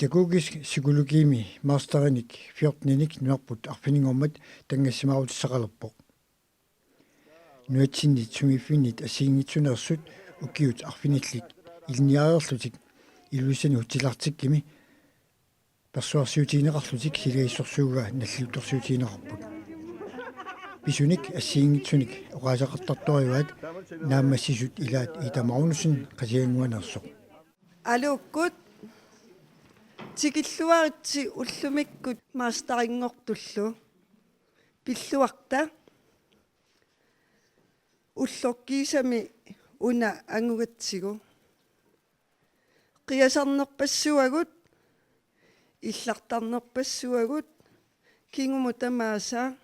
Pædagogisk psykologimi masterinik 14-nik nuarput arfiningormat tangassimarutissaqalerpoq. Nuatsinni tumifinit asiingitsunersut ukiut arfinillik ilniareerlutik iluisani utilartikkimi persuarsiutiineqarlutik silagissorsuuga nalliuttorsiutiineqarput. Pisunik asiingitsunik oqaasaqartartoriuat naammassisut ilaat itamarunusin qasianguanersoq. Алууккут тикиллуаритси уллумиккут маастарингортуллу пиллуарта уллоркиисами уна ангугатсигу қиасарнерпассуагут иллартарнерпассуагут кингуму тамааса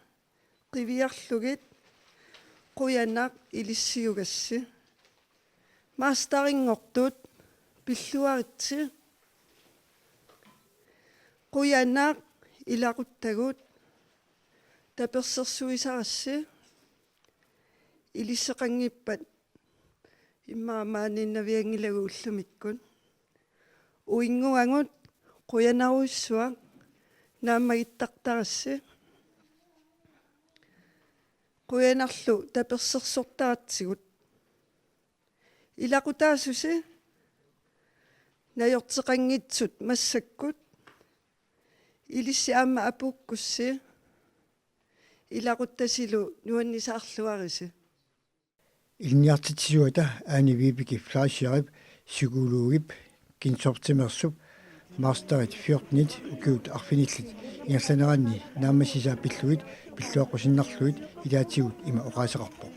қивиарлугит қуянақ илиссиугасси маастарингортут пиллуаритси quyanaq ilaquttagut tapersersuisarassi ilisseqanngippat immaamaaninnaviangilagu ullumikkut uinguangut quyanaruissuaq naammagittaqtarassi quyanarlu tapersersortaratsigut ilaqutaasusi najorteqanngitsut massakkut ilissi aamma apukkussi ilaquttasilu nuannisaarluarisi Ilniartitsisuata aani viipiki flaasiarip suguluugip kinsortimersup masterit 14-nit ukiut arfinillit ingerlaneranni naammassisaapilluit pilluaqqusinnarluit ilaatigut ima oqaaseqarpoq.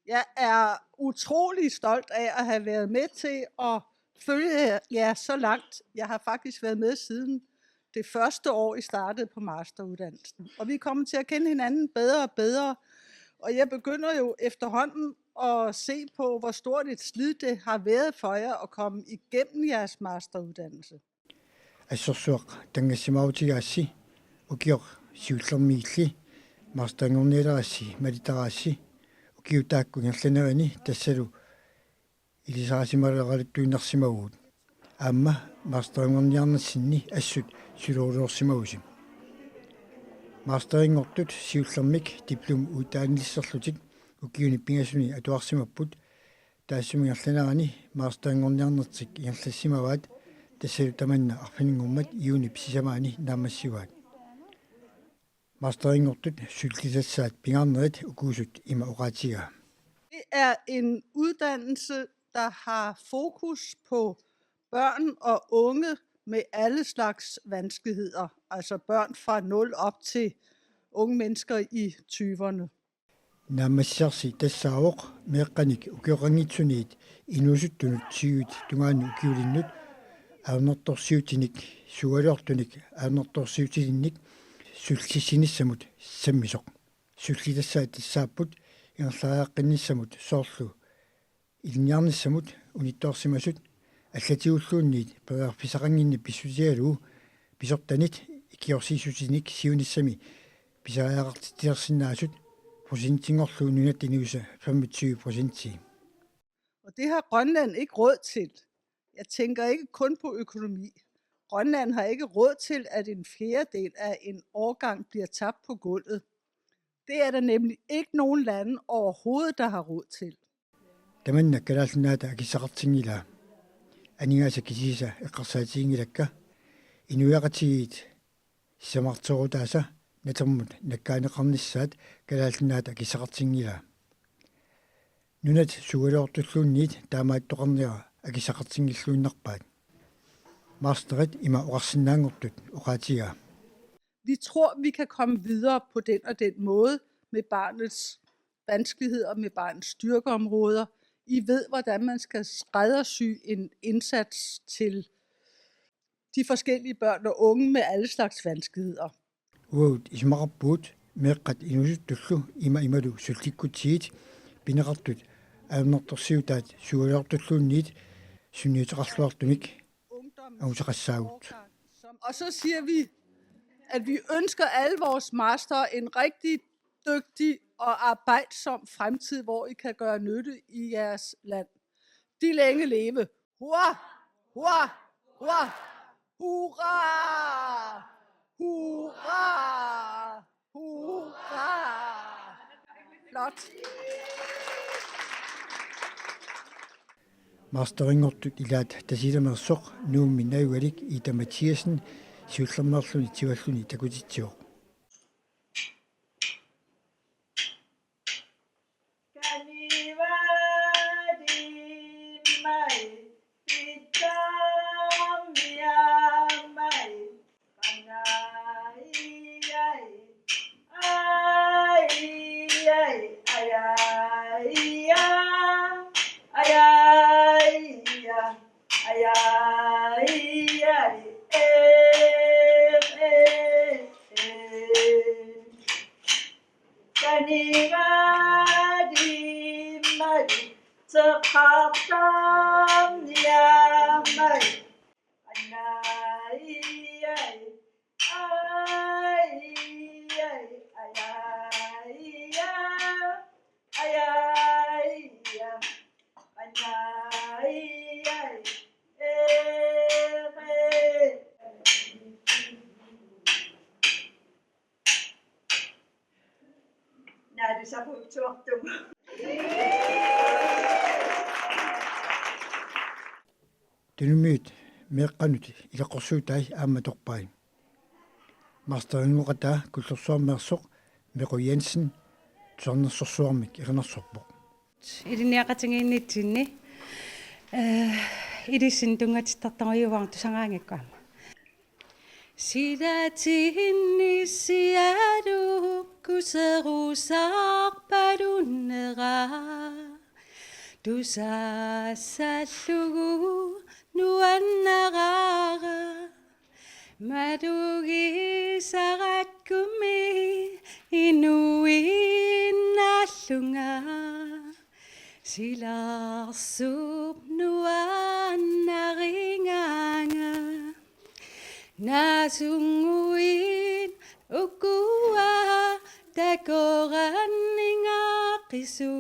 Jeg er utrolig stolt af at have været med til at følge jer så langt. Jeg har faktisk været med siden det første år, I startede på masteruddannelsen. Og vi kommer til at kende hinanden bedre og bedre. Og jeg begynder jo efterhånden at se på, hvor stort et slid det har været for jer at komme igennem jeres masteruddannelse. Assorsuaq tangassimautigaassi ukior siullermiilli masteringornialerassi malitaraassi ukiutaakku ingerlanerani tassalu ilisaraasimaleraalittuinnersimaguut aamma masteringorniarnassinni assut suluruorsimagusim masteringortut siullermik diplom utaanillisserlutik ukiuni pingasuni atuarsimapput taassumingerlanerani masteringorniarnertik ingerlassimavaat tassalu tamanna arfiningormat iuni pissisamaani naammassivaat masteringortut sulkisassaat pingarnerit ukuusut ima oqaatiga. Det er en uddannelse, der har fokus på børn og unge med alle slags vanskeligheder, altså børn fra 0 op til unge mennesker i 20'erne. Naammassiarsi tassaawoq meeqqanik ukioqangitsuniit inusuttunut siuit tungaani ukiulinnut aunnertorsiutinik sugalortunik aunnertorsiutininnik sullissinissamut sammisoq sullitassaat tassaapput ingerlariaqqinnissamut soorlu ilniarnissamut unittoorsimasut allatiulluunniit periarpisaqanginni pissusialuu pisortanit ikiorsiisutinik siunissami pisariaqartittiarsinnaasut procentingorlu nunat inuusa 25%. Og det har Grønland ikke råd til. Jeg tænker ikke kun på økonomi. Grønland har ikke råd til, at en fjerdedel af en årgang bliver tabt på gulvet. Det er der nemlig ikke nogen lande overhovedet, der har råd til. Tamanna kalaalnaata akissaqartingila anigaasa kisiisa eqqarsaatiingilakka inuiaqatigiit samartorutaasa natermut nakkaaneqarnissaat kalaalnaata akissaqartingila nunat sugalortulluunniit taamaattoqarnera akissaqartingilluinnarpaat masterit ima oqarsinnaangortut oqaatiga. Vi tror, vi kan komme videre på den og den måde med barnets vanskeligheder, med barnets styrkeområder. I ved, hvordan man skal skræddersy en indsats til de forskellige børn og unge med alle slags vanskeligheder. Uut ismaqarpuut meeqqat inusuttullu imalu sultikkutsiit pineqartut aunnertorsiutaat sugalortulluunniit sunniiteqarluartumik amusaqassaagut. Og så siger vi, at vi ønsker alle vores master en rigtig dygtig og arbejdsom fremtid, hvor I kan gøre nytte i jeres land. De længe leve. Hurra! Hurra! Hurra! Hurra! Hurra! Hurra! Flot. Мастерингортут илаат тасиламерсоқ нуумми наюгалик Ита Матиасен сиуллермерлуни тиваллуни такутитсиоқ. Тунумиут меэкканут илаққорсуутай аама торпаи. Мастерингоқатаа куллерсуармеерсоқ Меқу Jensen сорнерсорсуармик ернерсорпоқ. Илиниақатингииннитсинни илиссин тунгатиттартариуваа тусангаангаккаама. Силатиинниссиалу кусерусаарпалуннера тусаассаллугу нуаннарара мадугисараккуми инуиннааллунга силаарсууп нуаннарингага насунгуин укуа такораннингақису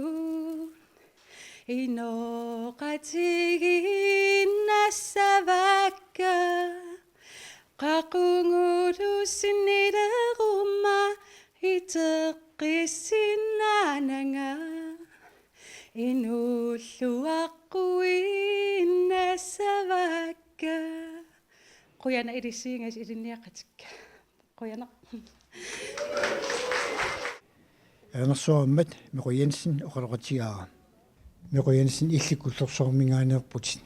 иноқатигиннассавакка qaqungulusinnileruма iteqqissinnaananga inulluaqquinnassavakka quyana ilissiingas ilinniaqatikka quyana Ернерсуармат Меқу Jensen оқалоқатигаа. Меқу Jensen илликкуллерсоормингааneerput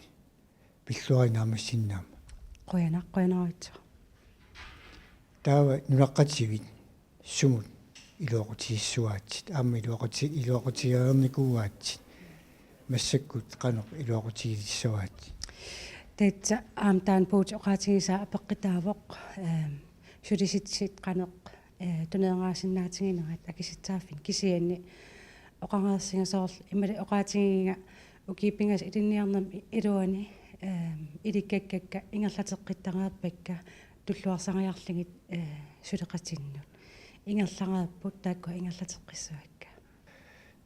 пиллуарингаамассиннаама. quyanaqquyanaruitsu Таава нулаққатигит сумут илуақутигиссуаатсит аама илуақутигеерникууаатсит массаккут қанеқ илуақутигиссуаатсит таатса аамтаан пуут оqaатигиса апеққитаавоқ сулиситсит қанеқ тунеергаасиннаатингинерат акиситсааффин кисианни оқангаерсингасоорл имали оqaатигига укипингас илинниарнам илуани иликкаккакка ингерлатеққиттареерпакка туллуарсариарлигит сулеқатиннут ингерлареерпут таакку ингерлатеққиссуакка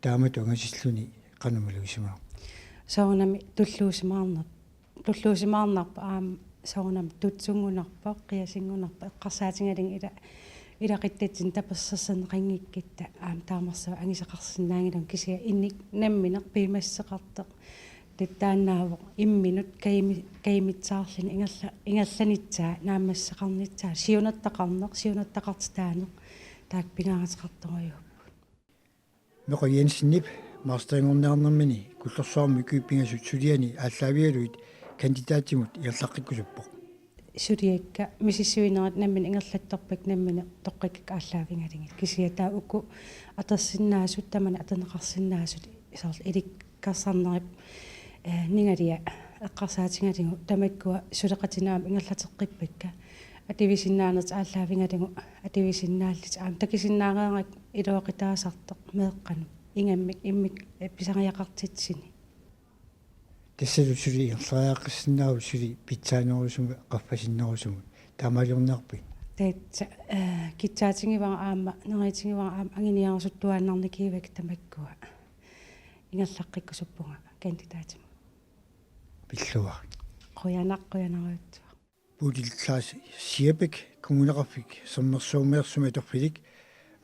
таамат унгасиллуни қанумалуисимаа соорнами туллуусимаарнарпа аам соорнам тутсунгунарпа қиасингунарпа эққарсаатингалин илақиттатсин таперсерсен қингиккитта аам таамарсаа ангисеқарсинаангилун кисиа инник намминеқ пимассеқартеқ таттаанаавоқ имминут каимитсаарлин ингерланитсаа наамассеқарнитсаа сиунаттақартитаанеқ таак пингааратеқарторюуп Меқу Jensen мастерингорнеарнэрмини куллерсуарми куиппингасут сулиани ааллаавиалуит кандидатимут иерлаққиккусуппоқ сулиакка мисиссуинерат наммин ингерлатторпак наммина тоққиккак ааллаавингалингит кисиатаа уку атерсиннаасут тамана атенеқарсиннаасут исаарл иликкарсарнерип нингалия эққарсаатингалингу тамаккуа сулеқатинаам ингерлатеққиппакка ативисиннаанерт ааллаавингалингу ативисиннааллит аам такисиннаареерак илуақитаасартеқ меэққану ингаммик иммик писариақартитсини тассалу сули ирлариаққиссиннааву сули питсаанерусуми қаффасиннерусуми таамалиорнеарпи таатса китсаатингиваа аама неритингиваа аама ангиниарсуттуааннарникиивак тамаккуа ингерлаққиккусуппунга кандидатима пиллуар quyanaruutsuа puudiltaas siapik kungunerafik sommersuumeersuma torfilik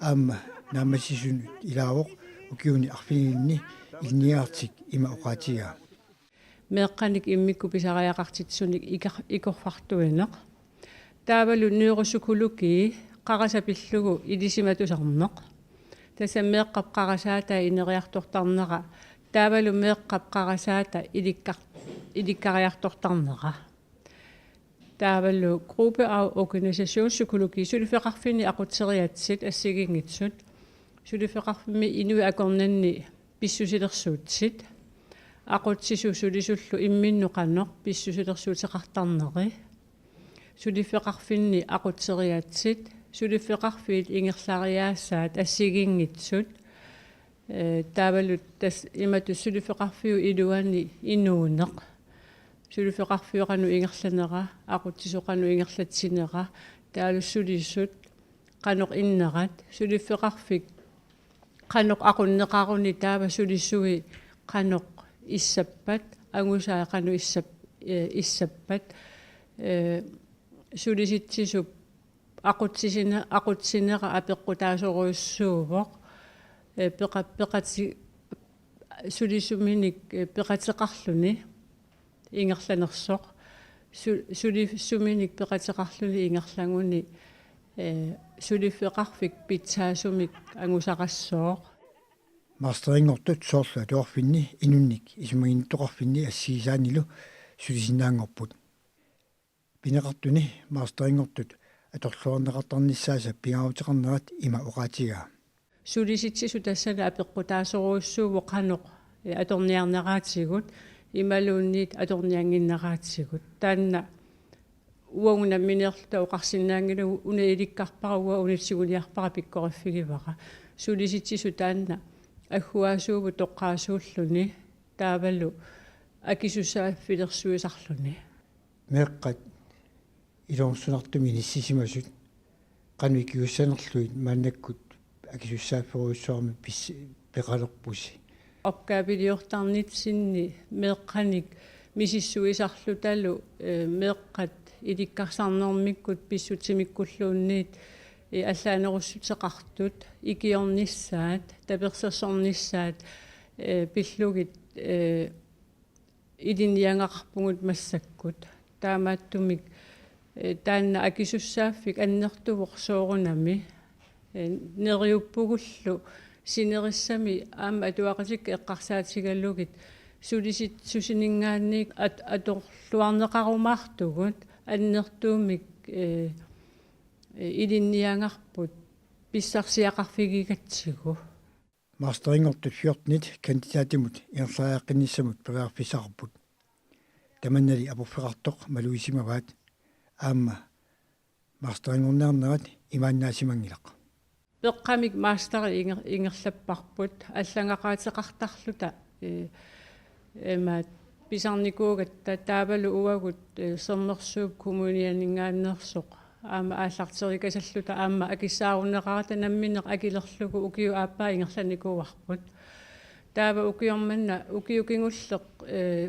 aamma naamassisun ilaavoq ukiuni arfiginni ilniaartik ima oqaatigaa meeqqanik immikku pisariaqartitsunik ikorfartuineq taavalu neurosukuluki qarasapillugu ilisimatusarneq tassa meeqqap qarasaata ineriartortarnera taavalu meeqqap qarasaata ilikkariartortarnera taavalu gruppe af organisationspsykologi sulifeqarfini aqutseriatsit assigingitsut sulifeqarfimi inui akornanni pissusilersuutsit aqutsisu sulisullu imminnuqannoq pissusilersuuteqartarneri sulifeqarfinni aqutseriatsit sulifeqarfiit ingerlariaassaat assigingitsut taavalut tas imatu sulifeqarfiu iluani inuuneq sulifeqarfiuqanu ingerlanera aqutsisoqanu ingerlatsinera taalussulissut qanuq innerat sulifeqarfik qanuq aqunneqaruni taava sulissugi qanuq issappat angusaa qanu issappat sulisitsisup aqutsinera apeqqutaasoruissuuvoq peqatsi sulissuminik peqateqarluni ingerlanersoq sulissuminik peqateqarluni ingerlanguni sulifeqarfik pitsaasumik angusaqassooq masteringortut soorla tuarfinni inunnik isumagintoqarfinni assiisaanilu sulisinaangorput pineqartuni masteringortut atorluarneqartarnissaasa pigaavutiqarnerat ima oqaatigaa sulisitsisu tassana apeqqutaasoruissuuvo qanuq atorniarneraatigut imaluunniit atornianginneraatigut taanna uaguna minerluta uqarsinnaangilu una ilikkarparuwa unitsiguliarpara pikkoriffigivaqa sulisitsisu taanna аггуаасууву тоққаасууллуни таавалу акисуссааффилерсуисарлуни meeqqat ilorsunartumi nissisimасут qanuikiussaanerluit maannakkut akisussaaфферуйссуарми писси пеқалерпуси опгаапилиортарнитсинни меэққаник мисиссуисарлуталу меэққат иликкарсарнермиккут писсутимиккуллуунниит аллаанеруссутеқартут икиорнissaат таперсерсорнissaат пиллугит илинниангақарпугут массаккут таамааттумик таанна акисуссааффик аннертувоқ соорунами нериуппугуллу синериссами аама атуақатик эққарсаатигаллугит сулисит сусинингаанник аторлуарнеқарумаартугут аннертуумик илинниангарпут писсарсиақарфигигатсигу masteringortut 14 kandidaatимут иерлариаққинниссамут периарфисарпут таманнали апорфеқартоқ малуисимаваат аама masteringornernerат имааннаасимангилақ пеққамик маастери ингерлаппарпут аллангақаатеқартарлута эмаат писарникуугатта таавалу уагут сернерсууп коммунианингааннерсоқ аама ааллартерикасаллута аама акиссаарунеқарата намминеқ акилерлугу укиу ааппаа ингерланикууарпут таава укиорманна укиукингуллеқ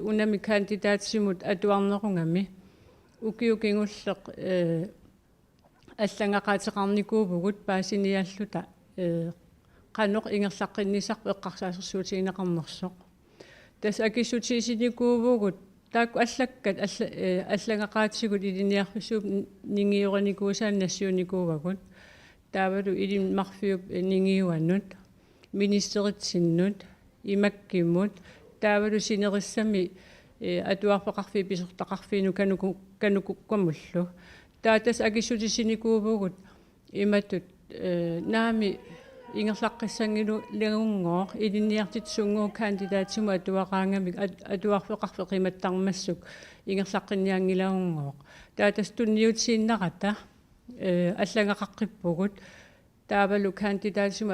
унами кандидатсимут атуарнерунгами укиукингуллеқ аллангақаатеқарникуувгут паасиниаллута qanuq ingerlaqqinnisarpu eqqarsaasерsuutigineqarnersoq tas akissutiisinikууvugut taakku allakkat allangaqaatigut iliniarrisuup ningiuranikuusaan nassiunikuuvagut taavalu ilinmarfiup ningiuannut ministeritsinnut imakkimut taavalu sinerissami atuarpeqarfi pisortaqarfiinu kanukukkamullu taatas akissutiisinikууvugut imatut naami ингерлаққиссангилу лагунгоо илинниартитсунгуу кандидатсиму атуақаангамик атуарфеқарфеқиматтармассук ингерлаққинниангилагунгоо таатас тунниутсииннарата аллангақаққиппугут таавалу кандидатсиму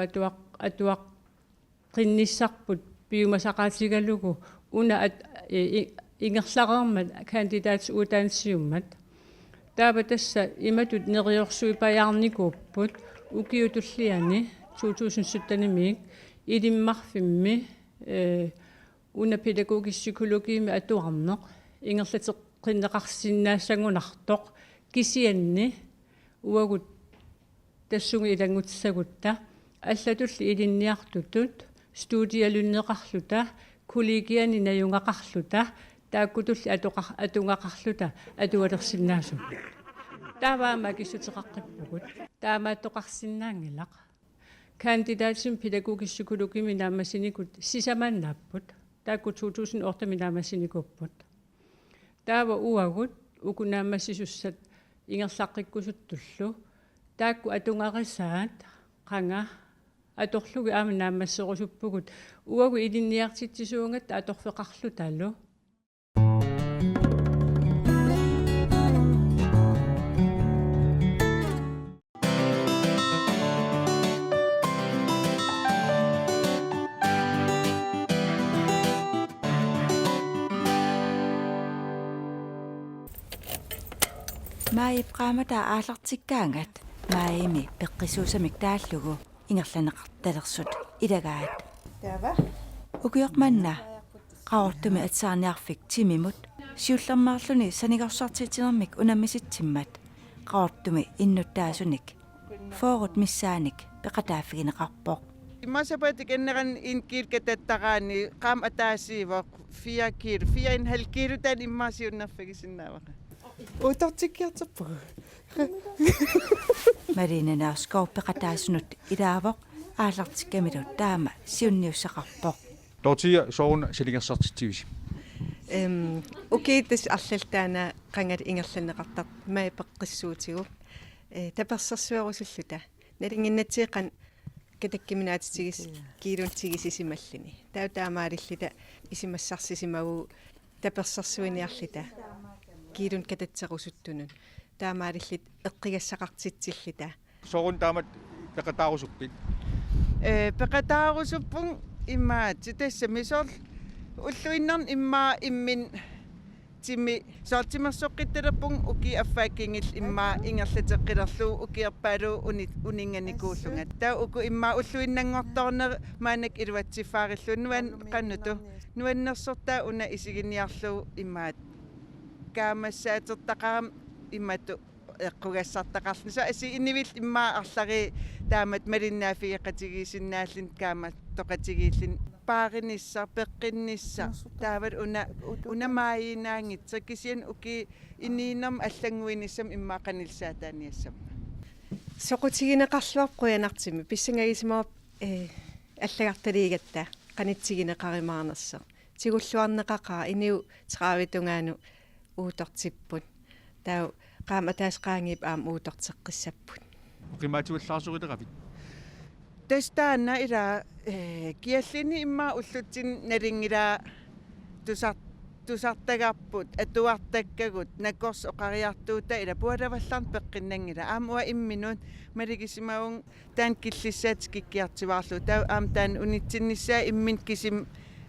атуаққинниссарпут пиумасақаатигалугу уна ингерлақармат кандидатс утаансиуммат таава тасса иматут нериорсуипаярникууппут укиутуллиани 2017 илиммарфимми уна педагогис psykologiими атуарнеқ ингерлатеққиннеқарсиннаассагунартоқ кисианни уагут тассуги илангутсагутта аллатулли илинниартутут студиалуннеқарлута кулигиани наюнгақарлута тааккутулли атунгақарлута атуалерсиннаасу тааваама киссутеқаққиппугут таамааттоқарсинаангилақ кандидатсим педагогиссукулукими наамасиникут сисаманнааппут таакку 2008 минаамасиникуппут таава уагут укунаамассисуссат ингерлаққиккусуттуллу таакку атунгарисаат қанга аторлуги аама наамассерусуппугут уагу илинниартитсисуунгат аторфеқарлу талу маипqaamata аалартиккаангат маими пеққисуусамик тааллугу ингерланеқарталерсут илагаат Тава. укиорманна qaortumi atsaarniarfik timimut siullermaarluni sanigarsortitinermik unammisitsimmat qaortumi innuttaasunik foorut missaanik peqataafigineqarpoq Immasapaatik enneran inkiilkatattaqaani qaam ataasiivoq 4 kilo 4,5 kilo tan immaasiunnerfigisinnaavaqa utortikkiarterpugu marinaanaarskor peqataasunut ilaavoq aalartikkamilut taama siunniussaqarpoq Tortilla sooruna silingersartitsigisi. Ukiitas арлалтаана qangat ingerlanneqartart maipeqqissuutigu tapersersuarusulluta nalinginnatiiqan katakkiminaatitigis kiiluntigisisimalлuni tautaamaarillita isimassarsisimaguu tapersersuiniarlita kiilun katatserusuttunun taamaarillit eqqigassaqartitsillita Soorun taamat peqataarusuppit. peqataarusuppun immaati tässä misol ulluinnan immaa immin timi sortimersoqqitterpun uki affaakingil immaa ingerlateqqilerlu ukiarpaalu uninganikuullungat taa uku immaa ulluinnangortorner maanak iluatsiffaarillu nuan qannutu nuannersortaa una isiginiarlu immaat kaamassaatертақарам иммату эққугассартақарлу са аси иннивил иммаа арлари таамат малиннаафигеқатигисиннааллин каама тоқатигииллин пааринисса пеққиннисса таавал унамаинаангитса кисиан уки иннииннам аллангуиниссам иммаа қанилсаатааниассама soqutigineqarluaq quyanartimi pissangagisimaap аллагарталигатта qanittigineqarimaanersa tigulluarneqaqaa iniu teqaavitungaanu uutortipпут таа qaamataasqaangiip aam uutorteqqissapput Qimaatiullaarsurileraavit. Testaanna ila kiallini imma ullutsin naringilaa tusartagapput atuartakkagut nakors oqariartuuta ila pualavallarn peqqinnangila aamua imminun maligisimaun taan killissaat kikkiartivaarlu taa aam taan unitsinnissaa immin kisim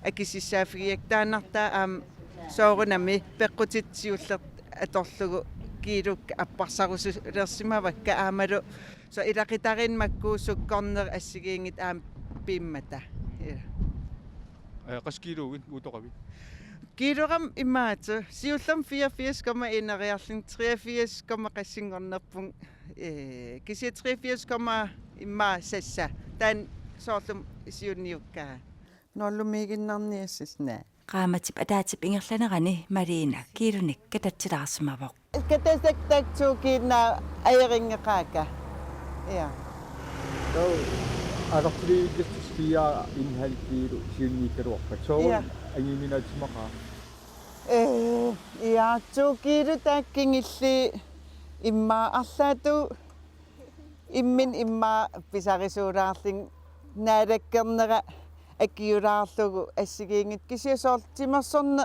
akisissaafigiak taanartaa aam soorunami peqqutitsiullert atorlugu kiiluk apparsarusulersimavakka aamalu so ilaqitarin makkuusukkorner assigiingit aam piimmata Qaskiiluugin uutoqavit. kiiluram immaatu siullam 84,1 83,qassingornerpun kisi 83, imma sassa tan soorlum siunniukkaa nollumiiginnarniassisnaa qaamatip ataatip ingerlanerani marina kiilunik katatsilaarsimavoq katasaktaaktuukiinna ajaringeqaaka ja So araqliigis 4,5 kilo siunniikkaluarpat soorun angiminaatimaqa ja tuukiilu taakkingilli imma arlaatu immin imma pisarisuulaarling naalakkerneqa akiulaarlugu assigiingit kisiasoortimersorne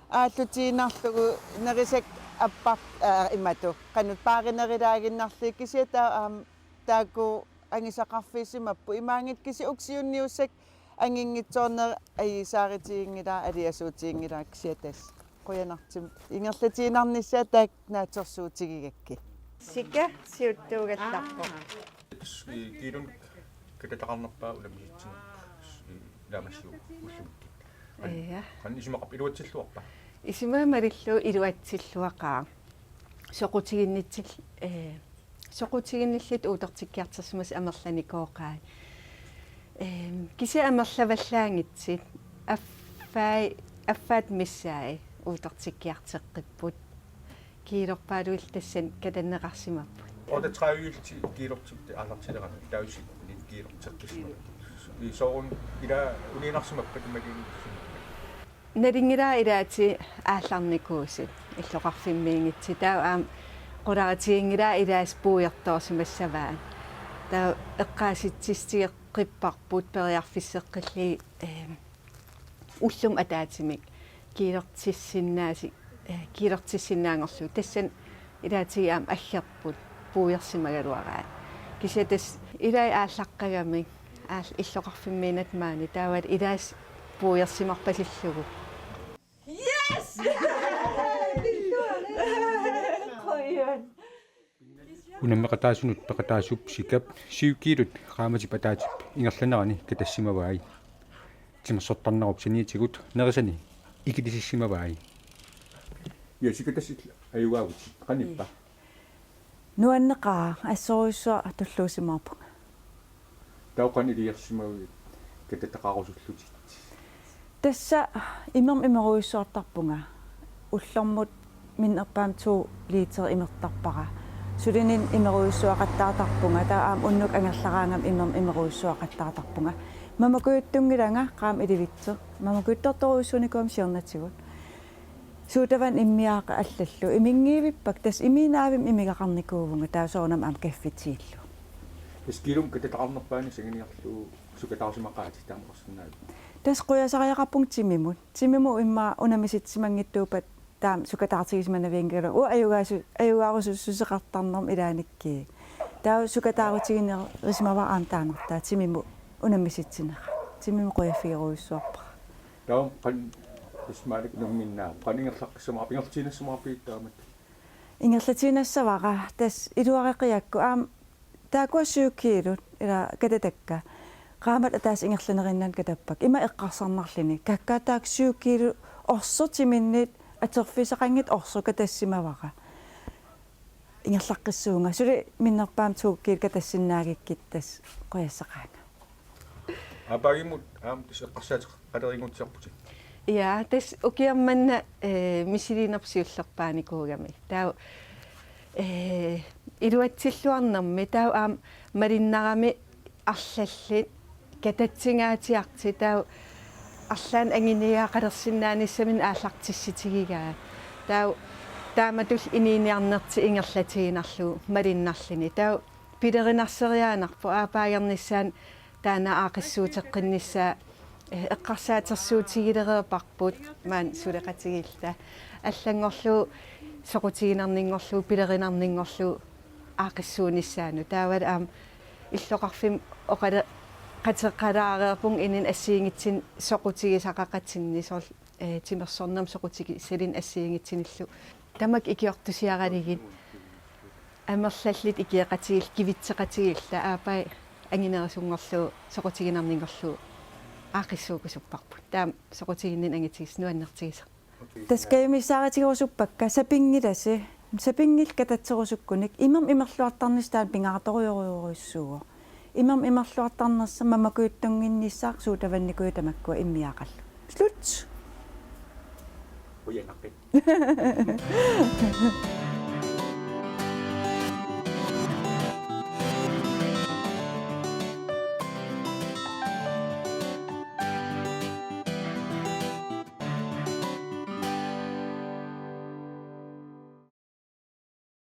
ааллутиинарлугу нерисак аппар имату канут пааринерилаагиннарли кисиата тааку ангисақарфиисимаппу имаангит киси уксиунниуссак ангингитсоорнер аисааритиингила алиасуутиингила кисиатас қуянартим ингерлатиинарниссаа таак наатерсуутигигакки sika siuttuugattарпо Kiilun katataqarnerpaa ulamisitsinak laamassiu ullumikki. ja Kan isimaqap iluatsilluarpa. isimaamarillu iluatsilluaqaa соқутигиннитсил соқутигинниллит уутертиккиартэрсимас амерлани кооқаа киси амерлаваллаангитсит аффаат миссаи уутертиккиартеққиппут киилорпаалуил тассан катаннеқарсимарпут Otatræyilti kiilortikti allartilerani tausik kiilortikkisma. I soorun ila uniinarsimappat makiin. Naringila ilaati аалларникуусит иллоқарфиммиингитси таа qulaatiingila ilaas puujartoorsimassavaa таа эққааситсистигеққиппарпут периарфиссеққилли уллум атаатимик киилертиссиннаангорлу тассан илаатигаам аллерпут puujarsimaгаluaraa кисатас илай ааллаққагамик иллоқарфиммиинат маани таават илаас puujarsimarpalillugu Unammeqataasunut peqataasup sikap siukiilut qaamati pataatip ingerlanerani katassimawaai timersortarnerup saniitigut nerisani ikitisissimawaai ja sikatassit ayuaagut qanippa nuanneqaa assoruissua tulluusimaarpu tauqani liersimawi katataqarusullutit tassa imeruissuartarpunga ullormut minnerpaam 2 liter imertarpara sulinin imeruissuaqattaatarpunga taa aam unnuk angerlaraangam imeruissuaqattaatarpunga mamakuyuttungilanga qaam ilivitsu mamakuyuttortoruissuunikuam siernatigut suutavan immiaaqa allallu imingiivippak tas imiinaavim imigaqarnikuuvunga taa soonam aam kaffitiillu eskilum katataqarnerpaani sanginiarlu sukataarsimaqaati taamaqarsinnaat tas quyasariaqarpung timimu imma unamisitsimangittuupat taam sukataartigismanaviingala ayugaarususseqartarnerm ilaanikki taa sukataarutiginerismavaraam taanertaa timimu unamisitsinera timimu quyafiiruissuarpa taam qan ismaalik numminnaa qaningerlaqqissumaa pingertiinassumaapiittaamat ingerlatiinassavara tas iluareqiakku aam taakuassuukkiilut ila katatakka qaamat ataas ingerlanerinnan katappak ima eqqarsarnarlini kakkaataak suukkiilu orsortiminnit aterfisaqangit orsuka tassimavara ingerlaqqissuunga suli minnerpaam tuukkiil katassinnaagikkitas qoyassaqaanga Apagimut tis eqqarsaat qaleringutsiarputik. ja tas ukiammanna misilinerpsiullerpaanikuugami taa iluatsilluarnermi taa aam malinnarami arlallit katatsigaatiarti taa арлаан агиниаақалерсиннаанissamin ааллартисситигигаа таа тааматул инииниарнерти ингерлатигинарлу малиннарлини таа пилеринарсериаанарпу аапаагерниссаан таана аақиссуутеққиннissaа эққарсаатерсуутигилереэпарпут маан сулеқатигилла аллангорлу соқутигинарнингорлу пилеринарнингорлу аақиссуунissaanu таавал аам иллоқарфим оқале qatseqqalaareerpung inin assiingitsin soqutigisaqaqatsinni sol timersornam soqutigi selin assiingitsinillu tamak ikiortusiaraligin amerlallit ikiaqatigil kivitseqatigilla aapai anginerisungorlu soqutiginarningorlu aaqissuukusupparput taam soqutiginnin angitigis nuannertigisa taskayumissaaratigorusuppakka sapingil katatserusukkunik imam imerluartarnistaan pingaartorioriuruissuugo imam imerluartarnersa mamakuyuttunginnissaaq suutavannikuy tamakkua immiaqallu slut uyanaqit